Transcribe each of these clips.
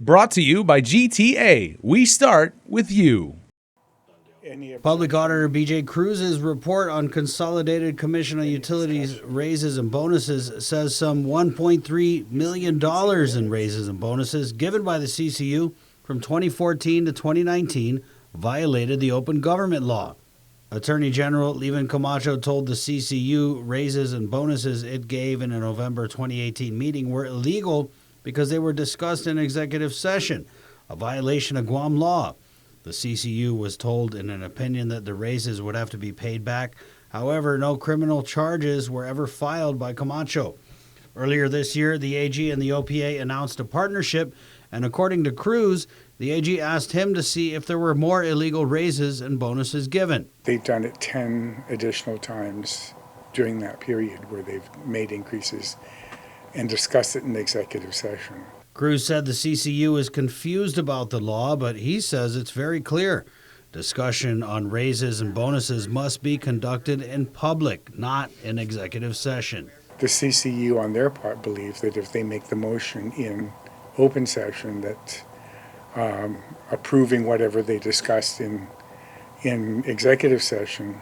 Brought to you by GTA. We start with you. Public Auditor B.J. Cruz's report on Consolidated Commission on Utilities raises and bonuses says some $1.3 million in raises and bonuses given by the CCU from 2014 to 2019 violated the open government law. Attorney General Levan Camacho told the CCU raises and bonuses it gave in a November 2018 meeting were illegal because they were discussed in executive session, a violation of Guam law. The CCU was told in an opinion that the raises would have to be paid back. However, no criminal charges were ever filed by Camacho. Earlier this year, the AG and the OPA announced a partnership, and according to Cruz, the AG asked him to see if there were more illegal raises and bonuses given. They've done it 10 additional times during that period where they've made increases and discussed it in executive session. Cruz said the CCU is confused about the law, but he says it's very clear. Discussion on raises and bonuses must be conducted in public, not in executive session. The CCU on their part believes that if they make the motion in open session that approving whatever they discussed in executive session,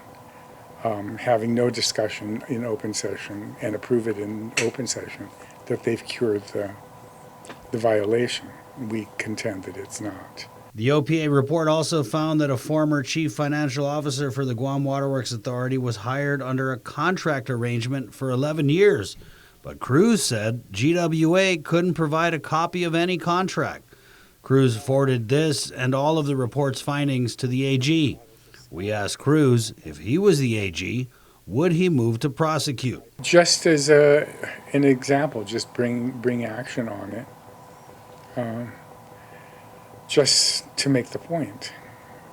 having no discussion in open session and approve it in open session, that they've cured the violation. We contend that it's not. The OPA report also found that a former chief financial officer for the Guam Waterworks Authority was hired under a contract arrangement for 11 years. But Cruz said GWA couldn't provide a copy of any contract. Cruz forwarded this and all of the report's findings to the AG. We asked Cruz if he was the AG, would he move to prosecute? Just as an example, just bring action on it, just to make the point,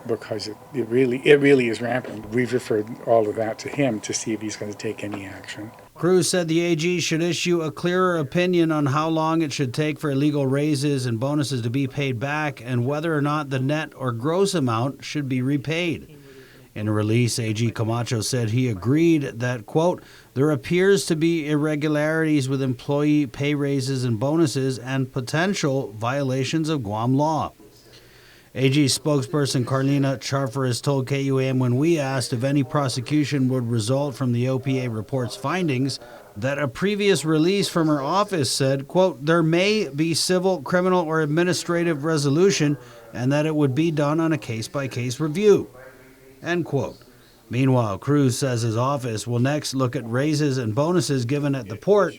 because it really is rampant. We've referred all of that to him to see if he's going to take any action. Cruz said the AG should issue a clearer opinion on how long it should take for illegal raises and bonuses to be paid back and whether or not the net or gross amount should be repaid. In a release, AG Camacho said he agreed that, quote, there appears to be irregularities with employee pay raises and bonuses and potential violations of Guam law. AG spokesperson Carlina Charfaris told KUAM when we asked if any prosecution would result from the OPA report's findings that a previous release from her office said, quote, there may be civil, criminal, or administrative resolution and that it would be done on a case-by-case review, end quote. Meanwhile, Cruz says his office will next look at raises and bonuses given at the port,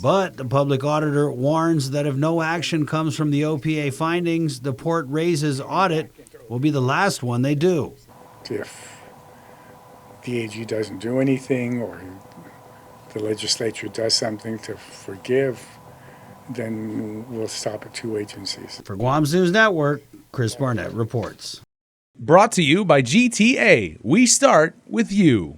but the public auditor warns that if no action comes from the OPA findings, the port raises audit will be the last one they do. If the AG doesn't do anything or the legislature does something to forgive, then we'll stop at two agencies. For Guam's News Network, Chris Barnett reports. Brought to you by GTA. We start with you.